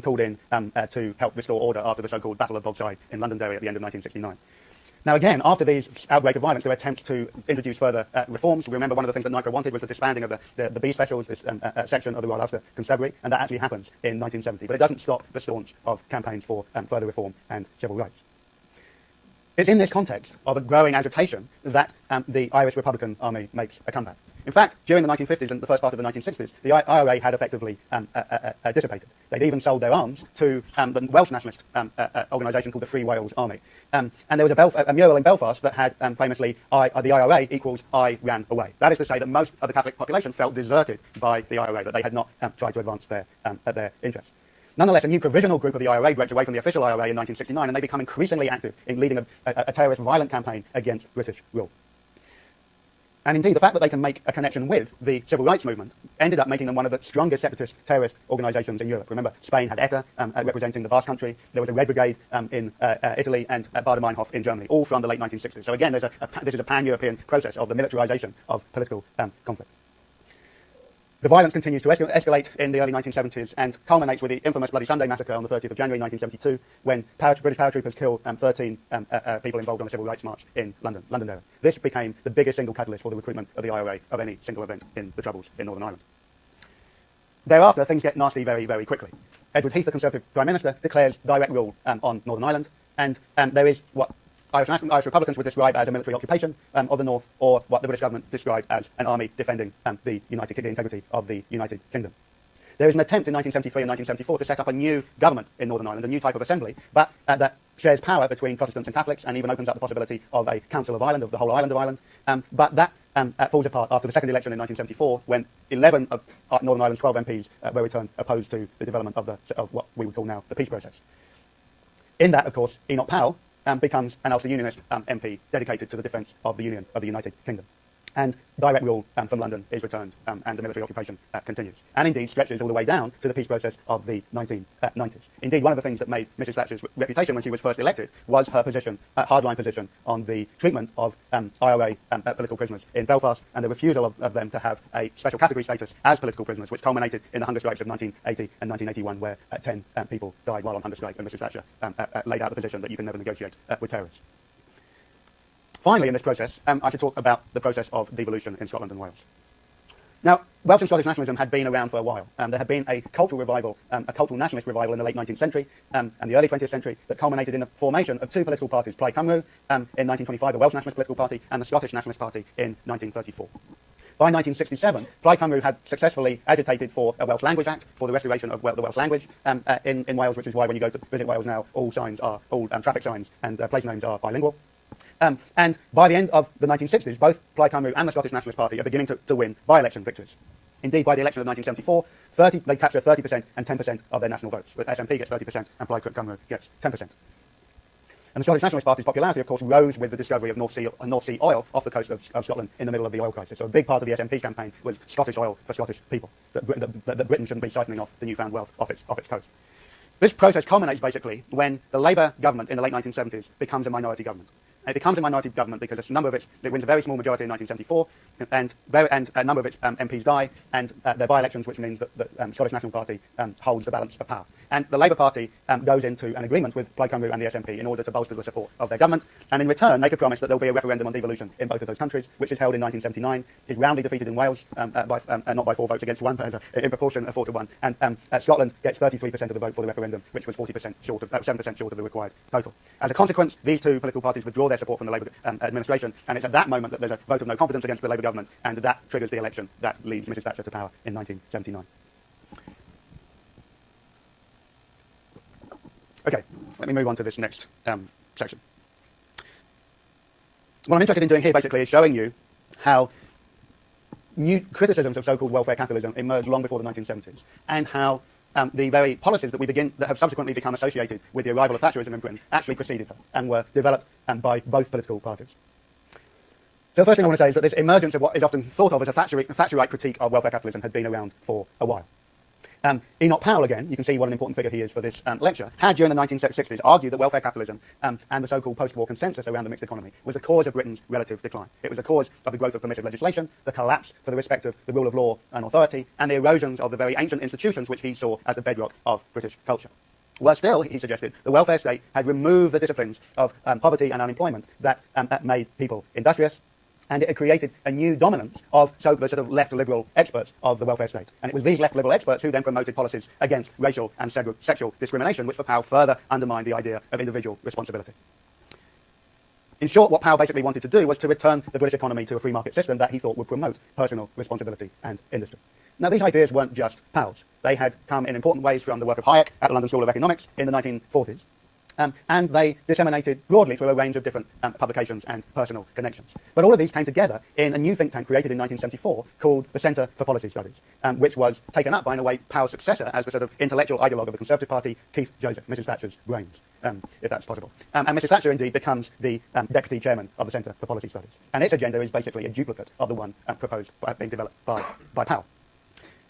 called in to help restore order after the so-called Battle of Bogside in Londonderry at the end of 1969. Now again, after these outbreak of violence, there were attempts to introduce further reforms. We remember one of the things that NICRA wanted was the disbanding of the B specials, this section of the Royal Ulster Constabulary, and that actually happens in 1970. But it doesn't stop the staunch of campaigns for further reform and civil rights. It's in this context of a growing agitation that the Irish Republican Army makes a comeback. In fact, during the 1950s and the first part of the 1960s, the IRA had effectively dissipated. They'd even sold their arms to the Welsh nationalist organisation called the Free Wales Army. And there was a mural in Belfast that had famously, the IRA equals I ran away. That is to say that most of the Catholic population felt deserted by the IRA, that they had not tried to advance their interests. Nonetheless, a new provisional group of the IRA breaks away from the official IRA in 1969, and they become increasingly active in leading a terrorist violent campaign against British rule. And indeed, the fact that they can make a connection with the civil rights movement ended up making them one of the strongest separatist terrorist organisations in Europe. Remember, Spain had ETA representing the Basque country. There was a Red Brigade in Italy and Baader-Meinhof in Germany, all from the late 1960s. So again, this is a pan-European process of the militarisation of political conflict. The violence continues to escalate in the early 1970s and culminates with the infamous Bloody Sunday massacre on the 30th of January 1972, when British paratroopers killed 13 people involved on a civil rights march in Londonderry. This became the biggest single catalyst for the recruitment of the IRA of any single event in the Troubles in Northern Ireland. Thereafter, things get nasty very, very quickly. Edward Heath, the Conservative Prime Minister, declares direct rule on Northern Ireland, and there is what Irish Republicans would describe as a military occupation of the North, or what the British government described as an army defending the integrity of the United Kingdom. There is an attempt in 1973 and 1974 to set up a new government in Northern Ireland, a new type of assembly, but that shares power between Protestants and Catholics and even opens up the possibility of a Council of Ireland, of the whole island of Ireland. But that falls apart after the second election in 1974, when 11 of Northern Ireland's 12 MPs were returned opposed to the development of what we would call now the peace process. In that, of course, Enoch Powell becomes an Ulster Unionist MP dedicated to the defence of the Union of the United Kingdom. And direct rule from London is returned, and the military occupation continues. And indeed stretches all the way down to the peace process of the 1990s. Indeed, one of the things that made Mrs Thatcher's reputation when she was first elected was her position, hardline position, on the treatment of IRA political prisoners in Belfast, and the refusal of them to have a special category status as political prisoners, which culminated in the hunger strikes of 1980 and 1981, where 10 people died while on hunger strike, and Mrs Thatcher laid out the position that you can never negotiate with terrorists. Finally, in this process, I should talk about the process of devolution in Scotland and Wales. Now, Welsh and Scottish nationalism had been around for a while. There had been a cultural revival, a cultural nationalist revival in the late 19th century and the early 20th century that culminated in the formation of two political parties, Plaid Cymru in 1925, the Welsh Nationalist Political Party, and the Scottish Nationalist Party in 1934. By 1967, Plaid Cymru had successfully agitated for a Welsh Language Act, for the restoration of the Welsh language in Wales, which is why when you go to visit Wales now, all traffic signs and place names are bilingual. And by the end of the 1960s, both Plaid Cymru and the Scottish Nationalist Party are beginning to win by-election victories. Indeed, by the election of 1974, they capture 30% and 10% of their national votes. But SNP gets 30% and Plaid Cymru gets 10%. And the Scottish Nationalist Party's popularity, of course, rose with the discovery of North Sea oil off the coast of Scotland in the middle of the oil crisis. So a big part of the SNP campaign was Scottish oil for Scottish people, that Britain shouldn't be siphoning off the newfound wealth off its coast. This process culminates basically when the Labour government in the late 1970s becomes a minority government. And it becomes a minority government because a number of it wins a very small majority in 1974, and a number of its MPs die, and their by-elections, which means that the Scottish National Party holds the balance of power. And the Labour Party goes into an agreement with Plaid Cymru and the SNP in order to bolster the support of their government, and in return make a promise that there will be a referendum on devolution in both of those countries, which is held in 1979, is roundly defeated in Wales, not by 4 votes against 1, but in proportion of 4 to 1, and Scotland gets 33% of the vote for the referendum, which was 7% short of the required total. As a consequence, these two political parties withdraw their support from the Labour administration, and it's at that moment that there's a vote of no confidence against the Labour government, and that triggers the election that leads Mrs Thatcher to power in 1979. Okay, let me move on to this next section. What I'm interested in doing here basically is showing you how new criticisms of so-called welfare capitalism emerged long before the 1970s, and how the very policies that have subsequently become associated with the arrival of Thatcherism in Britain actually preceded her and were developed by both political parties. So the first thing I want to say is that this emergence of what is often thought of as a Thatcherite critique of welfare capitalism had been around for a while. Enoch Powell, again, you can see what an important figure he is for this lecture, had during the 1960s argued that welfare capitalism and the so-called post-war consensus around the mixed economy was the cause of Britain's relative decline. It was the cause of the growth of permissive legislation, the collapse for the respect of the rule of law and authority, and the erosions of the very ancient institutions which he saw as the bedrock of British culture. Well, still, he suggested, the welfare state had removed the disciplines of poverty and unemployment that made people industrious, and it had created a new dominance of the sort of left liberal experts of the welfare state. And it was these left liberal experts who then promoted policies against racial and sexual discrimination, which for Powell further undermined the idea of individual responsibility. In short, what Powell basically wanted to do was to return the British economy to a free market system that he thought would promote personal responsibility and industry. Now, these ideas weren't just Powell's. They had come in important ways from the work of Hayek at the London School of Economics in the 1940s. And they disseminated broadly through a range of different publications and personal connections. But all of these came together in a new think tank created in 1974 called the Centre for Policy Studies, which was taken up by, in a way, Powell's successor as the sort of intellectual ideologue of the Conservative Party, Keith Joseph, Mrs. Thatcher's brains, if that's possible. And Mrs. Thatcher, indeed, becomes the deputy chairman of the Centre for Policy Studies. And its agenda is basically a duplicate of the one proposed, being developed by Powell.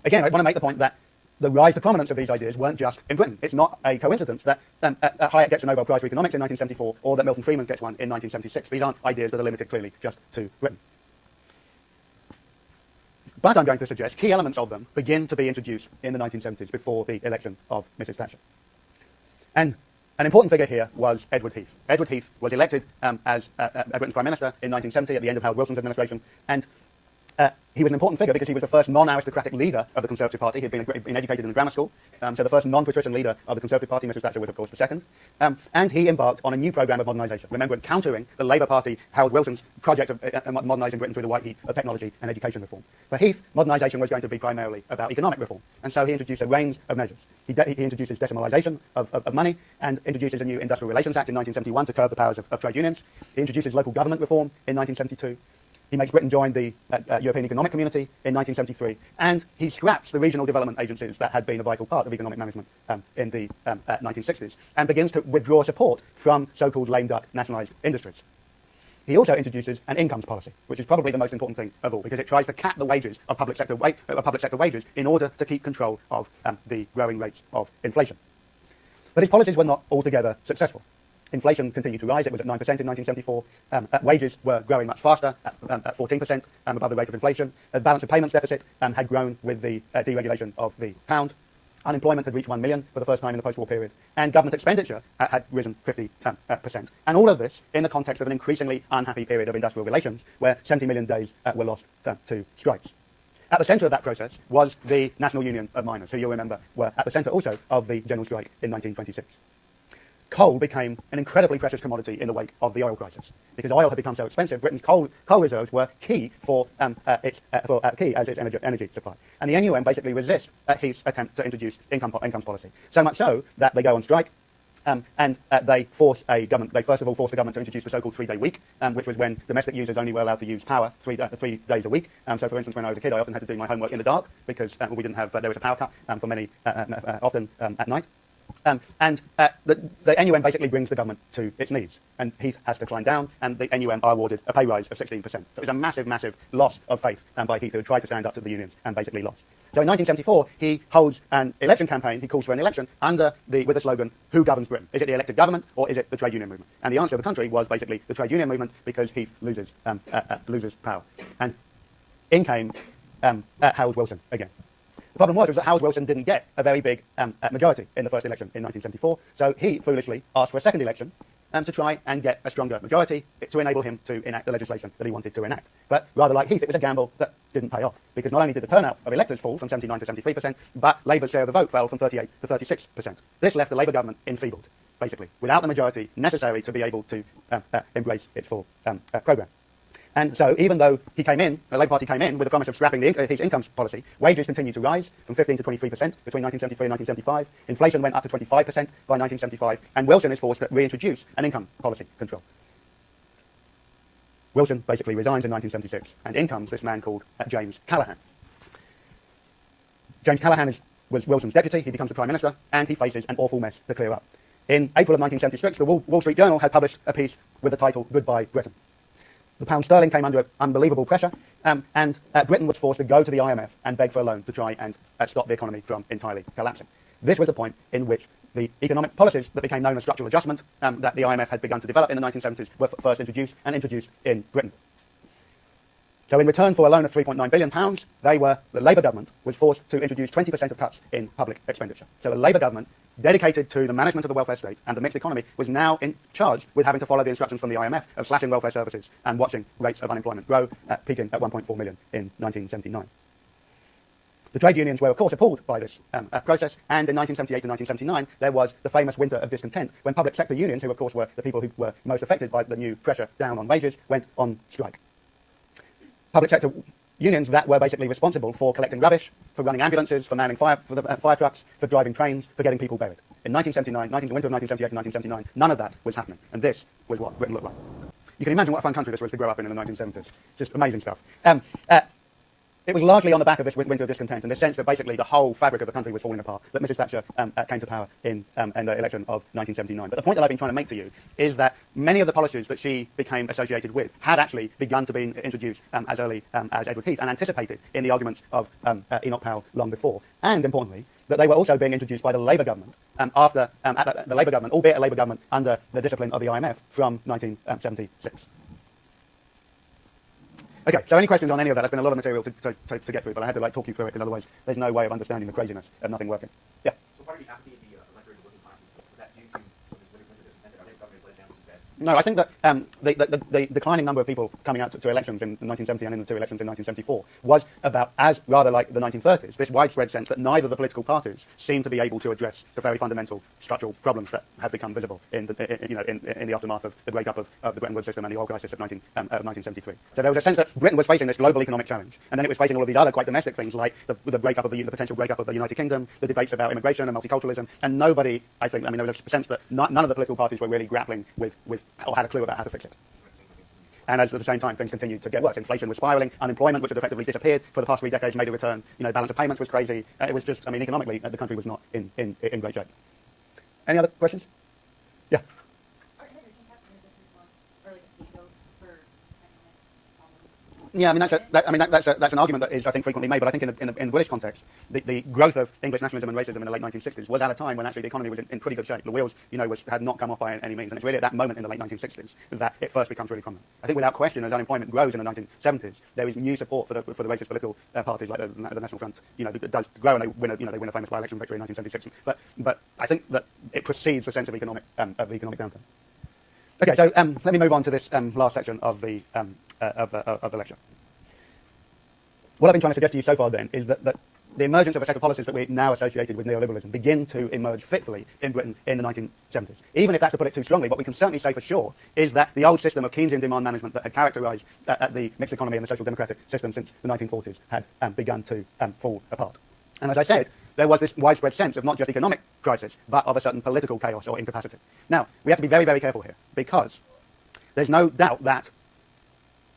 Again, I want to make the point that the rise to prominence of these ideas weren't just in Britain. It's not a coincidence that Hayek gets a Nobel Prize for Economics in 1974 or that Milton Friedman gets one in 1976. These aren't ideas that are limited clearly just to Britain. But I'm going to suggest key elements of them begin to be introduced in the 1970s before the election of Mrs. Thatcher. And an important figure here was Edward Heath. Edward Heath was elected as Britain's Prime Minister in 1970 at the end of Harold Wilson's administration, and he was an important figure because he was the first non-aristocratic leader of the Conservative Party. He had been educated in the grammar school, so the first non-patrician leader of the Conservative Party. Mrs. Thatcher was, of course, the second. And he embarked on a new programme of modernisation. Remember, countering the Labour Party, Harold Wilson's project of modernising Britain through the white heat of technology and education reform. For Heath, modernisation was going to be primarily about economic reform, and so he introduced a range of measures. He introduces decimalisation of money and introduces a new Industrial Relations Act in 1971 to curb the powers of trade unions. He introduces local government reform in 1972. He makes Britain join the European Economic Community in 1973, and he scraps the regional development agencies that had been a vital part of economic management in the 1960s, and begins to withdraw support from so-called lame duck nationalised industries. He also introduces an incomes policy, which is probably the most important thing of all, because it tries to cap the wages of public sector wages in order to keep control of the growing rates of inflation. But his policies were not altogether successful. Inflation continued to rise. It was at 9% in 1974. Wages were growing much faster, at 14% above the rate of inflation. The balance of payments deficit had grown with the deregulation of the pound. Unemployment had reached 1 million for the first time in the post-war period. And government expenditure had risen 50%. And all of this in the context of an increasingly unhappy period of industrial relations where 70 million days were lost to strikes. At the centre of that process was the National Union of Miners, who you'll remember were at the centre also of the general strike in 1926. Coal became an incredibly precious commodity in the wake of the oil crisis. Because oil had become so expensive, Britain's coal reserves were key key as its energy supply. And the NUM basically resists Heath's attempt to introduce incomes policy. So much so that they go on strike, and they force a government. They first of all force the government to introduce the so-called 3-day week, which was when domestic users only were allowed to use power 3 days a week. So, for instance, when I was a kid, I often had to do my homework in the dark because we didn't have. There was a power cut for many often at night. The NUM basically brings the government to its knees, and Heath has to climb down, and the NUM are awarded a pay rise of 16%. So it was a massive, massive loss of faith by Heath, who had tried to stand up to the unions and basically lost. So in 1974, he holds an election campaign. He calls for an election with the slogan, "Who governs Britain? Is it the elected government or is it the trade union movement?" And the answer of the country was basically the trade union movement, because Heath loses power. And in came Harold Wilson again. The problem was that Harold Wilson didn't get a very big majority in the first election in 1974, so he foolishly asked for a second election to try and get a stronger majority to enable him to enact the legislation that he wanted to enact. But rather like Heath, it was a gamble that didn't pay off, because not only did the turnout of electors fall from 79 to 73%, but Labour's share of the vote fell from 38 to 36%. This left the Labour government enfeebled, basically, without the majority necessary to be able to embrace its full programme. And so even though the Labour Party came in with the promise of scrapping his incomes policy, wages continued to rise from 15 to 23% between 1973 and 1975. Inflation went up to 25% by 1975, and Wilson is forced to reintroduce an income policy control. Wilson basically resigns in 1976, and in comes this man called James Callaghan. James Callaghan was Wilson's deputy. He becomes the Prime Minister, and he faces an awful mess to clear up. In April of 1976, the Wall Street Journal had published a piece with the title "Goodbye Britain." The pound sterling came under unbelievable pressure, and Britain was forced to go to the IMF and beg for a loan to try and stop the economy from entirely collapsing. This was the point in which the economic policies that became known as structural adjustment that the IMF had begun to develop in the 1970s were first introduced in Britain. So in return for a loan of £3.9 billion, the Labour government was forced to introduce 20% of cuts in public expenditure. So the Labour government, dedicated to the management of the welfare state and the mixed economy, was now in charge with having to follow the instructions from the IMF of slashing welfare services and watching rates of unemployment grow, peaking at 1.4 million in 1979. The trade unions were, of course, appalled by this process, and in 1978 to 1979, there was the famous winter of discontent, when public sector unions, who, of course, were the people who were most affected by the new pressure down on wages, went on strike. Public sector unions that were basically responsible for collecting rubbish, for running ambulances, for manning fire trucks, for driving trains, for getting people buried. In 1979, the winter of 1978 to 1979, none of that was happening, and this was what Britain looked like. You can imagine what a fun country this was to grow up in the 1970s. Just amazing stuff. It was largely on the back of this winter of discontent and the sense that basically the whole fabric of the country was falling apart that Mrs. Thatcher came to power in the election of 1979. But the point that I've been trying to make to you is that many of the policies that she became associated with had actually begun to be introduced as early as Edward Heath and anticipated in the arguments of Enoch Powell long before. And importantly, that they were also being introduced by the Labour government after the Labour government, albeit a Labour government under the discipline of the IMF from 1976. Okay, so any questions on any of that? There's been a lot of material to get through, but I had to talk you through it, because otherwise there's no way of understanding the craziness of nothing working. Yeah? So part of the apathy of the electorate of the working classes, was that due to some of this winter discontent? I think government let down instead. No, I think that the declining number of people coming out to elections in 1970 and in the two elections in 1974 was about, as rather like the 1930s, this widespread sense that neither of the political parties seemed to be able to address the very fundamental structural problems that had become visible in the aftermath of the breakup of the Bretton Woods system and the oil crisis of 1973. So there was a sense that Britain was facing this global economic challenge, and then it was facing all of these other quite domestic things like the breakup of the potential breakup of the United Kingdom, the debates about immigration and multiculturalism, and nobody, there was a sense that none of the political parties were really grappling with or had a clue about how to fix it. And at the same time, things continued to get worse. Inflation was spiraling. Unemployment, which had effectively disappeared for the past 3 decades, made a return. Balance of payments was crazy. It was just, economically, the country was not in great shape. Any other questions? Yeah. Yeah, that's an argument that is, I think, frequently made, but I think in the British context, the growth of English nationalism and racism in the late 1960s was at a time when actually the economy was in pretty good shape. The wheels, had not come off by any means, and it's really at that moment in the late 1960s that it first becomes really prominent. I think without question, as unemployment grows in the 1970s, there is new support for the racist political parties like the National Front, that does grow, and they win a famous by-election victory in 1976. But I think that it precedes the sense of economic downturn. Okay, so let me move on to this last section of the lecture. What I've been trying to suggest to you so far then is that the emergence of a set of policies that we're now associated with neoliberalism begin to emerge fitfully in Britain in the 1970s. Even if that's to put it too strongly, what we can certainly say for sure is that the old system of Keynesian demand management that had characterised the mixed economy and the social democratic system since the 1940s had begun to fall apart. And as I said, there was this widespread sense of not just economic crisis, but of a certain political chaos or incapacity. Now, we have to be very, very careful here, because there's no doubt that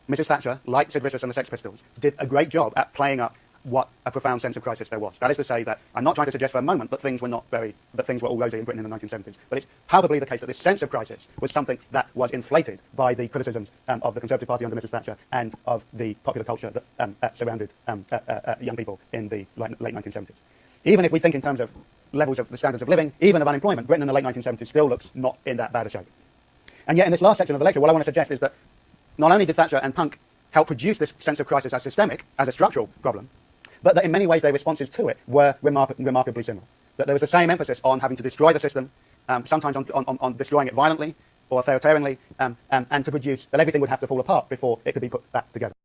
Mrs. Thatcher, like Sid Vicious and the Sex Pistols, did a great job at playing up what a profound sense of crisis there was. That is to say that I'm not trying to suggest for a moment that things were all rosy in Britain in the 1970s, but it's palpably the case that this sense of crisis was something that was inflated by the criticisms of the Conservative Party under Mrs. Thatcher and of the popular culture that surrounded young people in the late 1970s. Even if we think in terms of levels of the standards of living, even of unemployment, Britain in the late 1970s still looks not in that bad a shape. And yet in this last section of the lecture, what I want to suggest is that not only did Thatcher and Punk help produce this sense of crisis as systemic, as a structural problem, but that in many ways their responses to it were remarkably similar. That there was the same emphasis on having to destroy the system, sometimes on destroying it violently or authoritarianly, and to produce that everything would have to fall apart before it could be put back together.